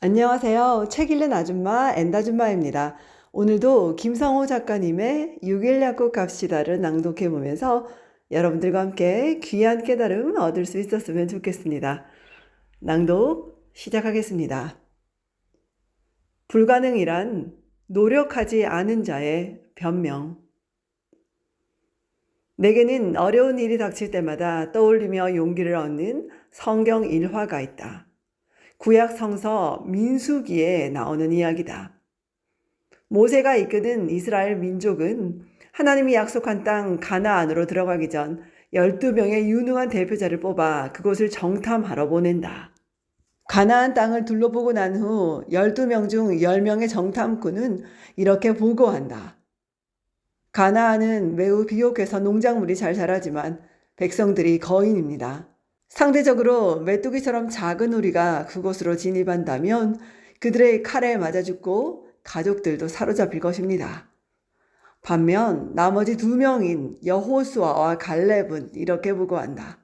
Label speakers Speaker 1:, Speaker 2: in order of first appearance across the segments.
Speaker 1: 안녕하세요. 책 읽는 아줌마 엔다줌마입니다. 오늘도 김성호 작가님의 6일 약국 갑시다를 낭독해 보면서 여러분들과 함께 귀한 깨달음 얻을 수 있었으면 좋겠습니다. 낭독 시작하겠습니다. 불가능이란 노력하지 않은 자의 변명. 내게는 어려운 일이 닥칠 때마다 떠올리며 용기를 얻는 성경 일화가 있다. 구약 성서 민수기에 나오는 이야기다. 모세가 이끄는 이스라엘 민족은 하나님이 약속한 땅 가나안으로 들어가기 전 12명의 유능한 대표자를 뽑아 그곳을 정탐하러 보낸다. 가나안 땅을 둘러보고 난 후 12명 중 10명의 정탐꾼은 이렇게 보고한다. 가나안은 매우 비옥해서 농작물이 잘 자라지만 백성들이 거인입니다. 상대적으로 메뚜기처럼 작은 우리가 그곳으로 진입한다면 그들의 칼에 맞아 죽고 가족들도 사로잡힐 것입니다. 반면 나머지 2명인 여호수아와 갈렙은 이렇게 보고한다.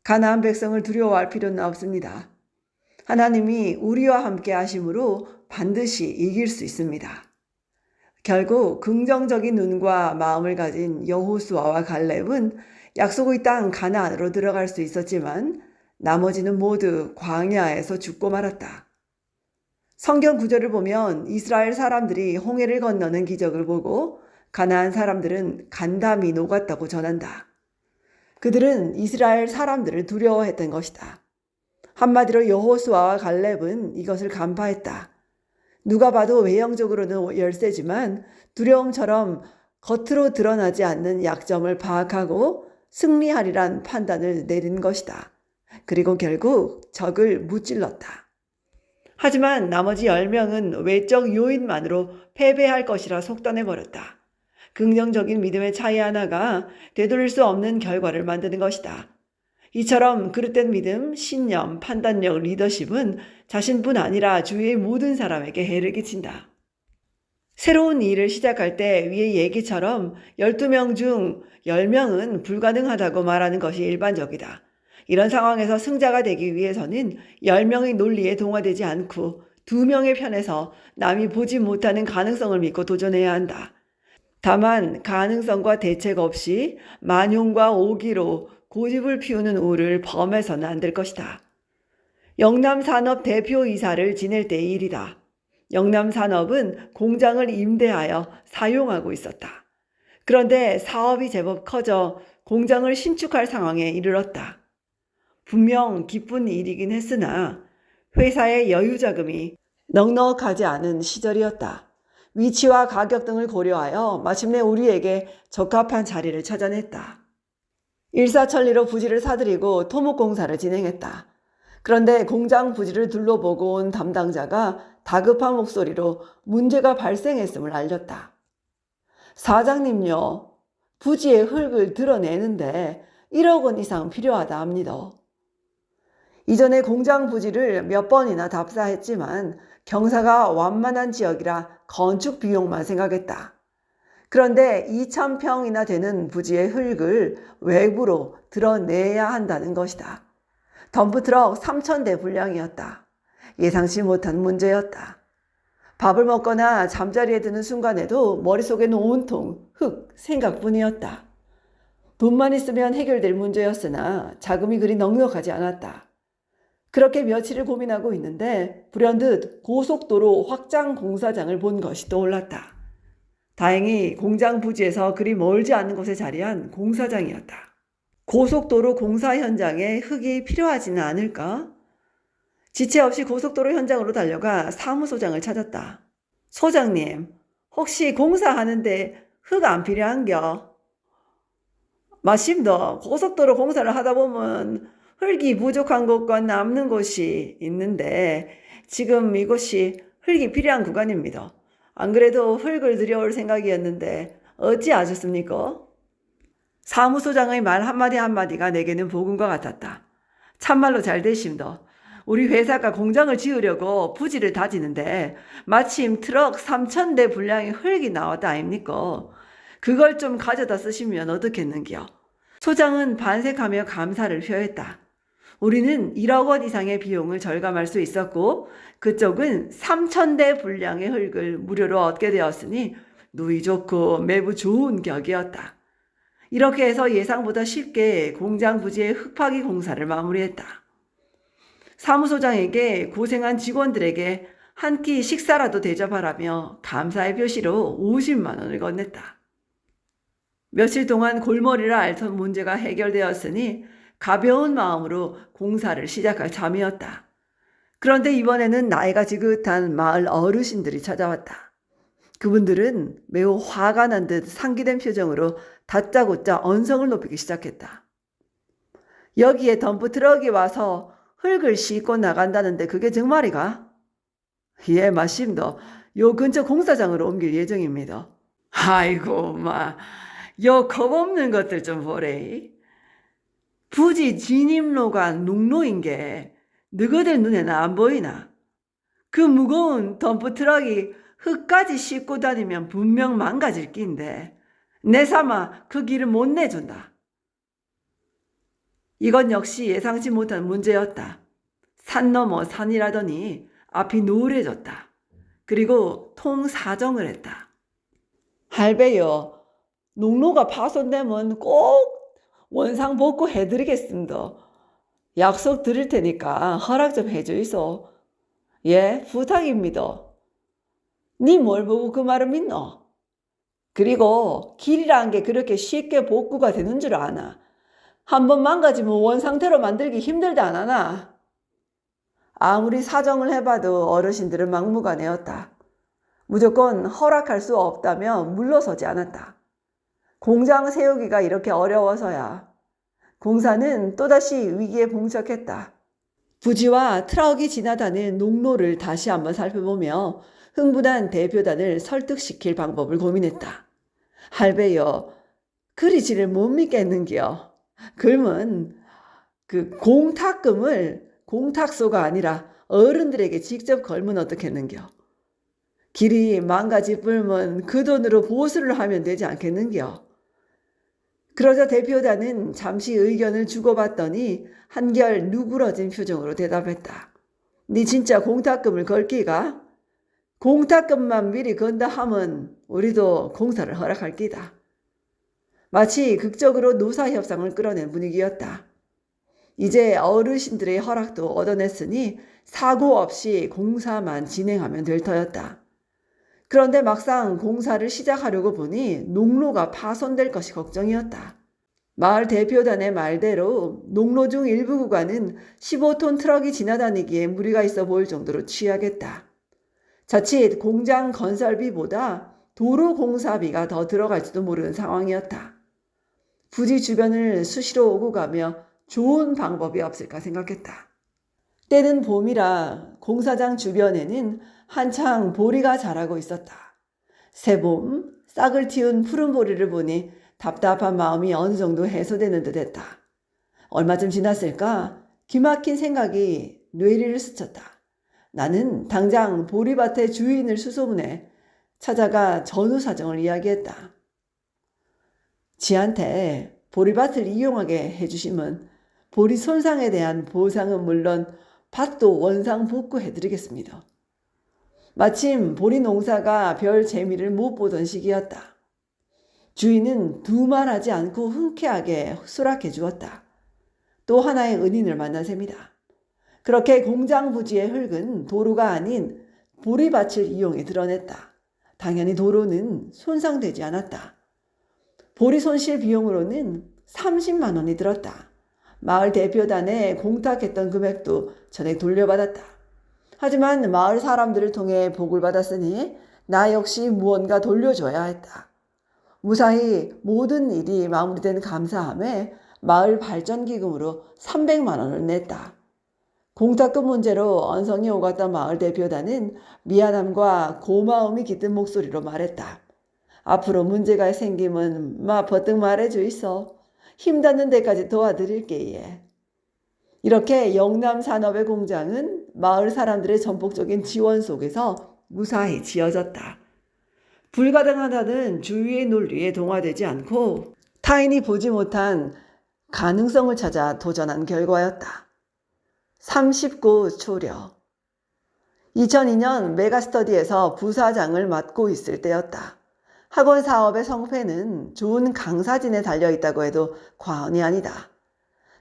Speaker 1: 가나안 백성을 두려워할 필요는 없습니다. 하나님이 우리와 함께 하심으로 반드시 이길 수 있습니다. 결국 긍정적인 눈과 마음을 가진 여호수아와 갈렙은 약속의 땅 가나안으로 들어갈 수 있었지만 나머지는 모두 광야에서 죽고 말았다. 성경 구절을 보면 이스라엘 사람들이 홍해를 건너는 기적을 보고 가나안 사람들은 간담이 녹았다고 전한다. 그들은 이스라엘 사람들을 두려워했던 것이다. 한마디로 여호수아와 갈렙은 이것을 간파했다. 누가 봐도 외형적으로는 열세지만 두려움처럼 겉으로 드러나지 않는 약점을 파악하고 승리하리란 판단을 내린 것이다. 그리고 결국 적을 무찔렀다. 하지만 나머지 10명은 외적 요인만으로 패배할 것이라 속단해버렸다. 긍정적인 믿음의 차이 하나가 되돌릴 수 없는 결과를 만드는 것이다. 이처럼 그릇된 믿음, 신념, 판단력, 리더십은 자신뿐 아니라 주위의 모든 사람에게 해를 끼친다. 새로운 일을 시작할 때 위의 얘기처럼 12명 중 10명은 불가능하다고 말하는 것이 일반적이다. 이런 상황에서 승자가 되기 위해서는 10명의 논리에 동화되지 않고 2명의 편에서 남이 보지 못하는 가능성을 믿고 도전해야 한다. 다만 가능성과 대책 없이 만용과 오기로 고집을 피우는 우를 범해서는 안 될 것이다. 영남산업 대표이사를 지낼 때의 일이다. 영남산업은 공장을 임대하여 사용하고 있었다. 그런데 사업이 제법 커져 공장을 신축할 상황에 이르렀다. 분명 기쁜 일이긴 했으나 회사의 여유자금이 넉넉하지 않은 시절이었다. 위치와 가격 등을 고려하여 마침내 우리에게 적합한 자리를 찾아냈다. 일사천리로 부지를 사들이고 토목공사를 진행했다. 그런데 공장 부지를 둘러보고 온 담당자가 다급한 목소리로 문제가 발생했음을 알렸다. 사장님요, 부지의 흙을 드러내는데 1억 원 이상 필요하다 합니다. 이전에 공장 부지를 몇 번이나 답사했지만 경사가 완만한 지역이라 건축 비용만 생각했다. 그런데 2,000평이나 되는 부지의 흙을 외부로 드러내야 한다는 것이다. 덤프트럭 3,000대 분량이었다. 예상치 못한 문제였다. 밥을 먹거나 잠자리에 드는 순간에도 머릿속에는 온통 흙 생각뿐이었다. 돈만 있으면 해결될 문제였으나 자금이 그리 넉넉하지 않았다. 그렇게 며칠을 고민하고 있는데 불현듯 고속도로 확장 공사장을 본 것이 떠올랐다. 다행히 공장 부지에서 그리 멀지 않은 곳에 자리한 공사장이었다. 고속도로 공사 현장에 흙이 필요하지는 않을까? 지체 없이 고속도로 현장으로 달려가 사무소장을 찾았다. 소장님, 혹시 공사하는데 흙 안 필요한겨? 마침도 고속도로 공사를 하다 보면 흙이 부족한 곳과 남는 곳이 있는데 지금 이곳이 흙이 필요한 구간입니다. 안 그래도 흙을 들여올 생각이었는데 어찌 아셨습니까? 사무소장의 말 한마디 한마디가 내게는 복음과 같았다. 참말로 잘 되심도. 우리 회사가 공장을 지으려고 부지를 다지는데 마침 트럭 3,000대 분량의 흙이 나왔다 아닙니까? 그걸 좀 가져다 쓰시면 어떻겠는겨? 소장은 반색하며 감사를 표했다. 우리는 1억 원 이상의 비용을 절감할 수 있었고 그쪽은 3,000대 분량의 흙을 무료로 얻게 되었으니 누이 좋고 매부 좋은 격이었다. 이렇게 해서 예상보다 쉽게 공장 부지의 흙파기 공사를 마무리했다. 사무소장에게 고생한 직원들에게 한 끼 식사라도 대접하라며 감사의 표시로 50만 원을 건넸다. 며칠 동안 골머리를 앓던 문제가 해결되었으니 가벼운 마음으로 공사를 시작할 참이었다. 그런데 이번에는 나이가 지긋한 마을 어르신들이 찾아왔다. 그분들은 매우 화가 난 듯 상기된 표정으로 다짜고짜 언성을 높이기 시작했다. 여기에 덤프 트럭이 와서 흙을 싣고 나간다는데 그게 정말이가? 예, 맞습니다. 요 근처 공사장으로 옮길 예정입니다. 아이고, 요 겁없는 것들 좀 보래. 부지 진입로가 농로인 게 너희들 눈에는 안 보이나? 그 무거운 덤프 트럭이 흙까지 싣고 다니면 분명 망가질 낀데 내 삼아 그 길을 못 내준다. 이건 역시 예상치 못한 문제였다. 산 넘어 산이라더니 앞이 노을해졌다. 그리고 통사정을 했다. 할배요, 농로가 파손되면 꼭 원상복구 해드리겠습니다. 약속 드릴 테니까 허락 좀 해주이소. 예, 부탁입니다. 니 뭘 보고 그 말을 믿노? 그리고 길이란 게 그렇게 쉽게 복구가 되는 줄 아나? 한번 망가지면 원상태로 만들기 힘들다 안 하나? 아무리 사정을 해봐도 어르신들은 막무가내였다. 무조건 허락할 수 없다며 물러서지 않았다. 공장 세우기가 이렇게 어려워서야. 공사는 또다시 위기에 봉착했다. 부지와 트럭이 지나다니는 농로를 다시 한번 살펴보며 흥분한 대표단을 설득시킬 방법을 고민했다. 할배여, 그리지를 못 믿겠는겨. 그러면 그 공탁금을 공탁소가 아니라 어른들에게 직접 걸면 어떻겠는겨. 길이 망가지 뿔면 그 돈으로 보수를 하면 되지 않겠는겨. 그러자 대표단은 잠시 의견을 주고받더니 한결 누그러진 표정으로 대답했다. 니 진짜 공탁금을 걸 끼가? 공탁금만 미리 건다 하면 우리도 공사를 허락할 끼다. 마치 극적으로 노사협상을 끌어낸 분위기였다. 이제 어르신들의 허락도 얻어냈으니 사고 없이 공사만 진행하면 될 터였다. 그런데 막상 공사를 시작하려고 보니 농로가 파손될 것이 걱정이었다. 마을 대표단의 말대로 농로 중 일부 구간은 15톤 트럭이 지나다니기에 무리가 있어 보일 정도로 취약했다. 자칫 공장 건설비보다 도로 공사비가 더 들어갈지도 모르는 상황이었다. 부지 주변을 수시로 오고 가며 좋은 방법이 없을까 생각했다. 때는 봄이라 공사장 주변에는 한창 보리가 자라고 있었다. 새봄 싹을 틔운 푸른 보리를 보니 답답한 마음이 어느 정도 해소되는 듯 했다. 얼마쯤 지났을까 기막힌 생각이 뇌리를 스쳤다. 나는 당장 보리밭의 주인을 수소문해 찾아가 전후 사정을 이야기했다. 지한테 보리밭을 이용하게 해주시면 보리 손상에 대한 보상은 물론 밭도 원상 복구해드리겠습니다. 마침 보리 농사가 별 재미를 못 보던 시기였다. 주인은 두말하지 않고 흔쾌하게 수락해 주었다. 또 하나의 은인을 만난 셈이다. 그렇게 공장 부지의 흙은 도로가 아닌 보리밭을 이용해 드러냈다. 당연히 도로는 손상되지 않았다. 보리 손실 비용으로는 30만 원이 들었다. 마을 대표단에 공탁했던 금액도 전액 돌려받았다. 하지만 마을 사람들을 통해 복을 받았으니 나 역시 무언가 돌려줘야 했다. 무사히 모든 일이 마무리된 감사함에 마을 발전기금으로 300만 원을 냈다. 공탁금 문제로 언성이 오갔던 마을 대표단은 미안함과 고마움이 깃든 목소리로 말했다. 앞으로 문제가 생기면 버뜩 말해주이소. 힘닿는 데까지 도와드릴게. 예. 이렇게 영남산업의 공장은 마을 사람들의 전폭적인 지원 속에서 무사히 지어졌다. 불가능하다는 주위의 논리에 동화되지 않고 타인이 보지 못한 가능성을 찾아 도전한 결과였다. 39 초려. 2002년 메가스터디에서 부사장을 맡고 있을 때였다. 학원 사업의 성패는 좋은 강사진에 달려있다고 해도 과언이 아니다.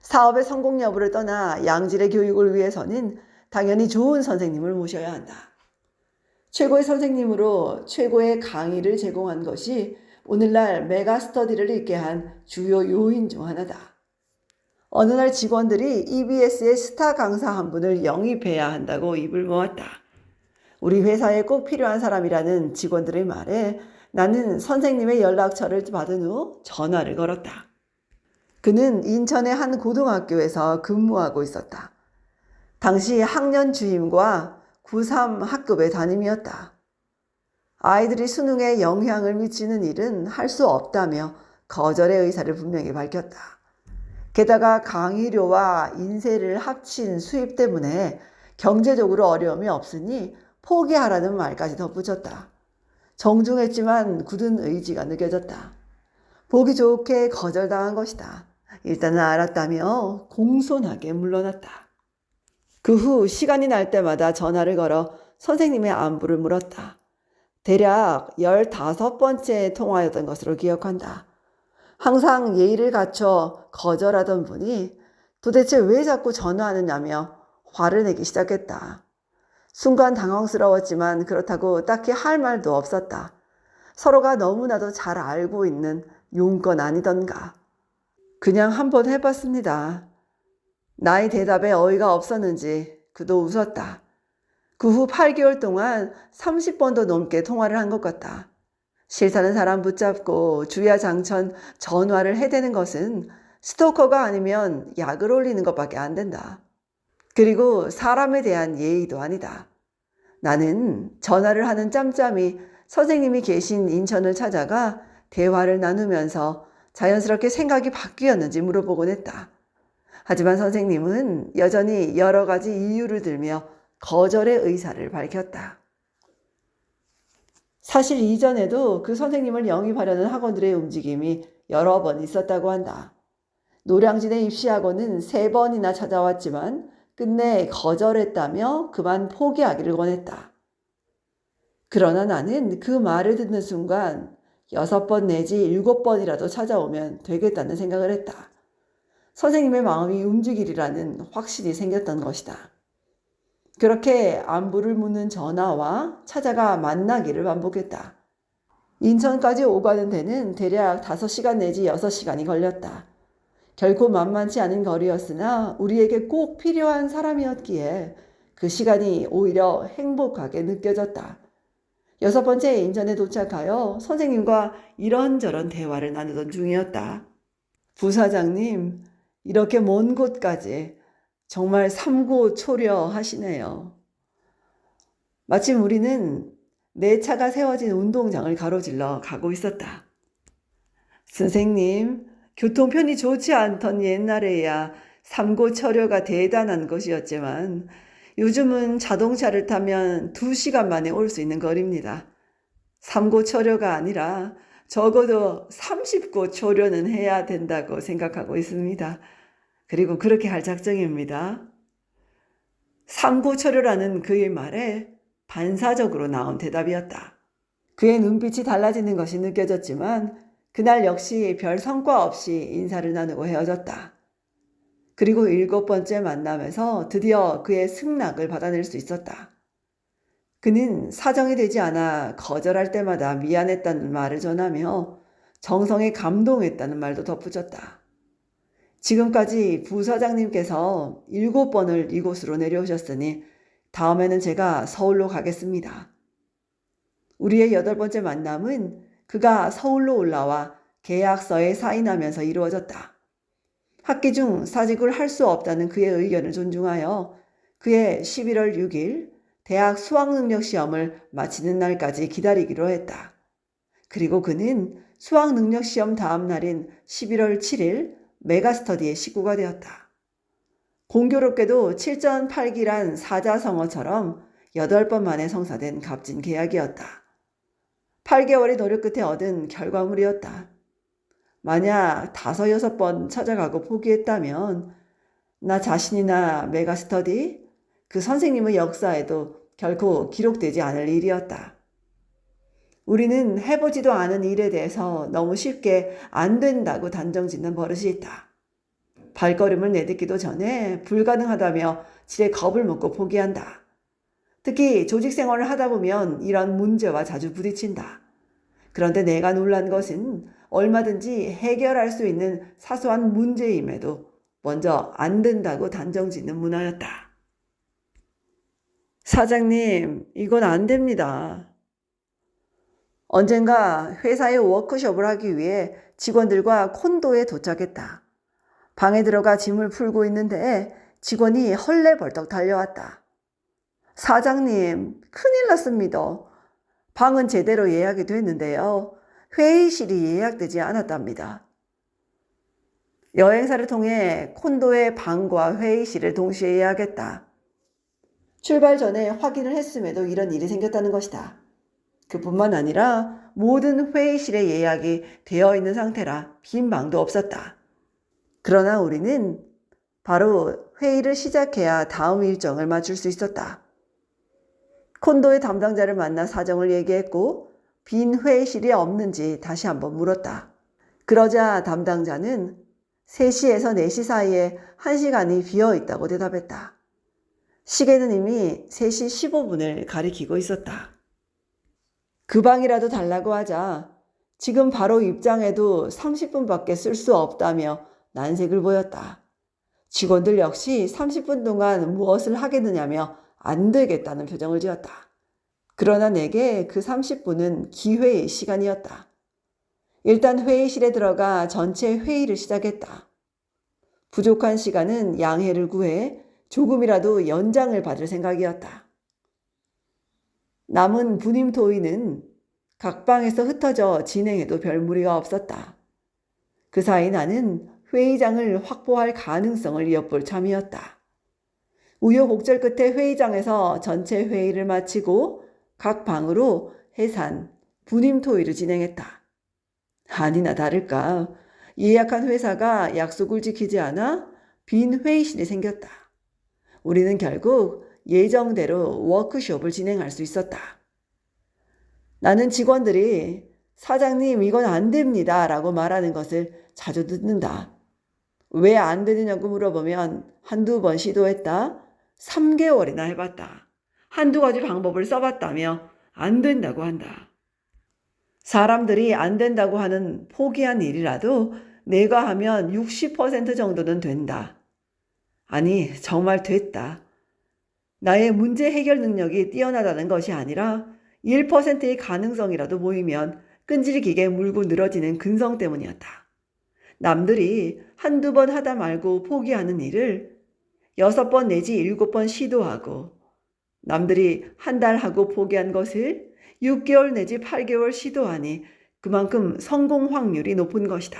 Speaker 1: 사업의 성공 여부를 떠나 양질의 교육을 위해서는 당연히 좋은 선생님을 모셔야 한다. 최고의 선생님으로 최고의 강의를 제공한 것이 오늘날 메가스터디를 있게 한 주요 요인 중 하나다. 어느 날 직원들이 EBS의 스타 강사 한 분을 영입해야 한다고 입을 모았다. 우리 회사에 꼭 필요한 사람이라는 직원들의 말에 나는 선생님의 연락처를 받은 후 전화를 걸었다. 그는 인천의 한 고등학교에서 근무하고 있었다. 당시 학년 주임과 고3 학급의 담임이었다. 아이들이 수능에 영향을 미치는 일은 할 수 없다며 거절의 의사를 분명히 밝혔다. 게다가 강의료와 인세를 합친 수입 때문에 경제적으로 어려움이 없으니 포기하라는 말까지 덧붙였다. 정중했지만 굳은 의지가 느껴졌다. 보기 좋게 거절당한 것이다. 일단은 알았다며 공손하게 물러났다. 그 후 시간이 날 때마다 전화를 걸어 선생님의 안부를 물었다. 대략 15번째 통화였던 것으로 기억한다. 항상 예의를 갖춰 거절하던 분이 도대체 왜 자꾸 전화하느냐며 화를 내기 시작했다. 순간 당황스러웠지만 그렇다고 딱히 할 말도 없었다. 서로가 너무나도 잘 알고 있는 용건 아니던가. 그냥 한번 해봤습니다. 나의 대답에 어이가 없었는지 그도 웃었다. 그 후 8개월 동안 30번도 넘게 통화를 한 것 같다. 싫다는 사람 붙잡고 주야장천 전화를 해대는 것은 스토커가 아니면 약을 올리는 것밖에 안 된다. 그리고 사람에 대한 예의도 아니다. 나는 전화를 하는 짬짬이 선생님이 계신 인천을 찾아가 대화를 나누면서 자연스럽게 생각이 바뀌었는지 물어보곤 했다. 하지만 선생님은 여전히 여러 가지 이유를 들며 거절의 의사를 밝혔다. 사실 이전에도 그 선생님을 영입하려는 학원들의 움직임이 여러 번 있었다고 한다. 노량진의 입시학원은 3번이나 찾아왔지만 끝내 거절했다며 그만 포기하기를 권했다. 그러나 나는 그 말을 듣는 순간 6번 내지 7번이라도 찾아오면 되겠다는 생각을 했다. 선생님의 마음이 움직이리라는 확신이 생겼던 것이다. 그렇게 안부를 묻는 전화와 찾아가 만나기를 반복했다. 인천까지 오가는 데는 대략 5시간 내지 6시간이 걸렸다. 결코 만만치 않은 거리였으나 우리에게 꼭 필요한 사람이었기에 그 시간이 오히려 행복하게 느껴졌다. 6번째 인천에 도착하여 선생님과 이런저런 대화를 나누던 중이었다. 부사장님, 이렇게 먼 곳까지 정말 삼고초려 하시네요. 마침 우리는 내 차가 세워진 운동장을 가로질러 가고 있었다. 선생님, 교통편이 좋지 않던 옛날에야 삼고초려가 대단한 것이었지만 요즘은 자동차를 타면 2시간 만에 올 수 있는 거리입니다. 삼고초려가 아니라 적어도 30고초려는 해야 된다고 생각하고 있습니다. 그리고 그렇게 할 작정입니다. 삼고초려라는 그의 말에 반사적으로 나온 대답이었다. 그의 눈빛이 달라지는 것이 느껴졌지만 그날 역시 별 성과 없이 인사를 나누고 헤어졌다. 그리고 7번째 만남에서 드디어 그의 승낙을 받아낼 수 있었다. 그는 사정이 되지 않아 거절할 때마다 미안했다는 말을 전하며 정성에 감동했다는 말도 덧붙였다. 지금까지 부사장님께서 7번을 이곳으로 내려오셨으니 다음에는 제가 서울로 가겠습니다. 우리의 8번째 만남은 그가 서울로 올라와 계약서에 사인하면서 이루어졌다. 학기 중 사직을 할 수 없다는 그의 의견을 존중하여 그의 11월 6일 대학 수학능력시험을 마치는 날까지 기다리기로 했다. 그리고 그는 수학능력시험 다음 날인 11월 7일 메가스터디의 식구가 되었다. 공교롭게도 7전8기란 사자성어처럼 8번 만에 성사된 값진 계약이었다. 8개월의 노력 끝에 얻은 결과물이었다. 만약 5, 6번 찾아가고 포기했다면 나 자신이나 메가스터디, 그 선생님의 역사에도 결코 기록되지 않을 일이었다. 우리는 해보지도 않은 일에 대해서 너무 쉽게 안 된다고 단정짓는 버릇이 있다. 발걸음을 내딛기도 전에 불가능하다며 지레 겁을 먹고 포기한다. 특히 조직 생활을 하다 보면 이런 문제와 자주 부딪힌다. 그런데 내가 놀란 것은 얼마든지 해결할 수 있는 사소한 문제임에도 먼저 안 된다고 단정짓는 문화였다. 사장님, 이건 안 됩니다. 언젠가 회사에 워크숍을 하기 위해 직원들과 콘도에 도착했다. 방에 들어가 짐을 풀고 있는데 직원이 헐레벌떡 달려왔다. 사장님, 큰일 났습니다. 방은 제대로 예약이 됐는데요. 회의실이 예약되지 않았답니다. 여행사를 통해 콘도의 방과 회의실을 동시에 예약했다. 출발 전에 확인을 했음에도 이런 일이 생겼다는 것이다. 그뿐만 아니라 모든 회의실의 예약이 되어 있는 상태라 빈 방도 없었다. 그러나 우리는 바로 회의를 시작해야 다음 일정을 맞출 수 있었다. 콘도의 담당자를 만나 사정을 얘기했고 빈 회의실이 없는지 다시 한번 물었다. 그러자 담당자는 3시에서 4시 사이에 1시간이 비어 있다고 대답했다. 시계는 이미 3시 15분을 가리키고 있었다. 그 방이라도 달라고 하자 지금 바로 입장해도 30분밖에 쓸 수 없다며 난색을 보였다. 직원들 역시 30분 동안 무엇을 하겠느냐며 안 되겠다는 표정을 지었다. 그러나 내게 그 30분은 기회의 시간이었다. 일단 회의실에 들어가 전체 회의를 시작했다. 부족한 시간은 양해를 구해 조금이라도 연장을 받을 생각이었다. 남은 분임 토의는 각 방에서 흩어져 진행해도 별 무리가 없었다. 그 사이 나는 회의장을 확보할 가능성을 엿볼 참이었다. 우여곡절 끝에 회의장에서 전체 회의를 마치고 각 방으로 해산, 분임 토의를 진행했다. 아니나 다를까 예약한 회사가 약속을 지키지 않아 빈 회의실이 생겼다. 우리는 결국 예정대로 워크숍을 진행할 수 있었다. 나는 직원들이 사장님 이건 안 됩니다 라고 말하는 것을 자주 듣는다. 왜 안 되느냐고 물어보면 한두 번 시도했다. 3개월이나 해봤다. 한두 가지 방법을 써봤다며 안 된다고 한다. 사람들이 안 된다고 하는 포기한 일이라도 내가 하면 60% 정도는 된다. 아니, 정말 됐다. 나의 문제 해결 능력이 뛰어나다는 것이 아니라 1%의 가능성이라도 보이면 끈질기게 물고 늘어지는 근성 때문이었다. 남들이 한두 번 하다 말고 포기하는 일을 6번 내지 7번 시도하고 남들이 한 달 하고 포기한 것을 6개월 내지 8개월 시도하니 그만큼 성공 확률이 높은 것이다.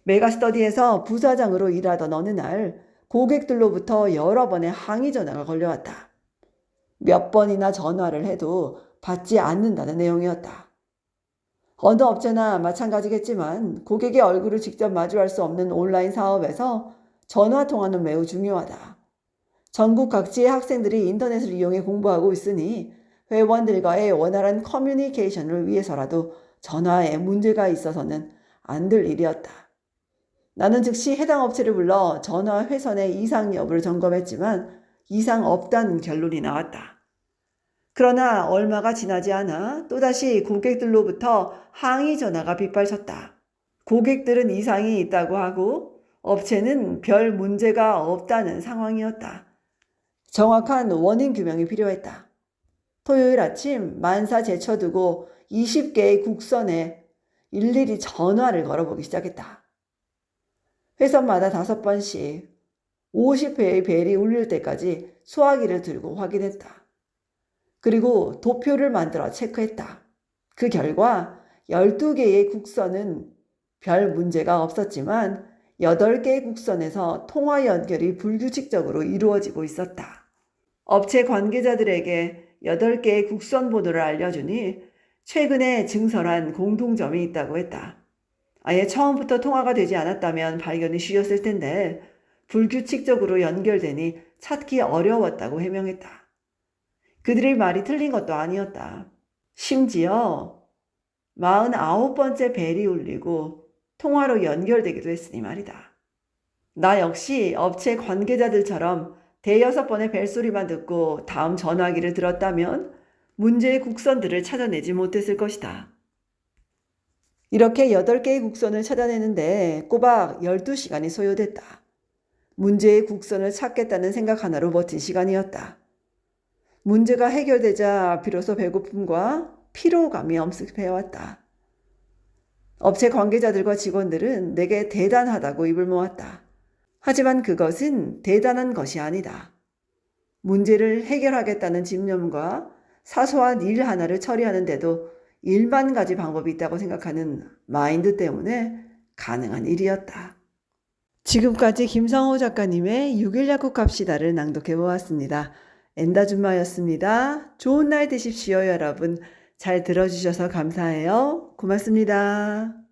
Speaker 1: 메가스터디에서 부사장으로 일하던 어느 날 고객들로부터 여러 번의 항의 전화가 걸려왔다. 몇 번이나 전화를 해도 받지 않는다는 내용이었다. 어느 업체나 마찬가지겠지만 고객의 얼굴을 직접 마주할 수 없는 온라인 사업에서 전화통화는 매우 중요하다. 전국 각지의 학생들이 인터넷을 이용해 공부하고 있으니 회원들과의 원활한 커뮤니케이션을 위해서라도 전화에 문제가 있어서는 안 될 일이었다. 나는 즉시 해당 업체를 불러 전화 회선의 이상 여부를 점검했지만 이상 없다는 결론이 나왔다. 그러나 얼마가 지나지 않아 또다시 고객들로부터 항의 전화가 빗발쳤다. 고객들은 이상이 있다고 하고 업체는 별 문제가 없다는 상황이었다. 정확한 원인 규명이 필요했다. 토요일 아침 만사 제쳐두고 20개의 국선에 일일이 전화를 걸어보기 시작했다. 회선마다 5번씩 50회의 벨이 울릴 때까지 수화기를 들고 확인했다. 그리고 도표를 만들어 체크했다. 그 결과 12개의 국선은 별 문제가 없었지만 8개의 국선에서 통화 연결이 불규칙적으로 이루어지고 있었다. 업체 관계자들에게 8개의 국선 번호를 알려주니 최근에 증설한 공통점이 있다고 했다. 아예 처음부터 통화가 되지 않았다면 발견이 쉬웠을 텐데 불규칙적으로 연결되니 찾기 어려웠다고 해명했다. 그들의 말이 틀린 것도 아니었다. 심지어 49번째 벨이 울리고 통화로 연결되기도 했으니 말이다. 나 역시 업체 관계자들처럼 대여섯 번의 벨소리만 듣고 다음 전화기를 들었다면 문제의 국선들을 찾아내지 못했을 것이다. 이렇게 8개의 국선을 찾아내는데 꼬박 12시간이 소요됐다. 문제의 국선을 찾겠다는 생각 하나로 버틴 시간이었다. 문제가 해결되자 비로소 배고픔과 피로감이 엄습해왔다. 업체 관계자들과 직원들은 내게 대단하다고 입을 모았다. 하지만 그것은 대단한 것이 아니다. 문제를 해결하겠다는 집념과 사소한 일 하나를 처리하는데도 1만 가지 방법이 있다고 생각하는 마인드 때문에 가능한 일이었다. 지금까지 김성호 작가님의 6일 약국 갑시다를 낭독해 보았습니다. 엔다준마였습니다. 좋은 날 되십시오, 여러분. 잘 들어주셔서 감사해요. 고맙습니다.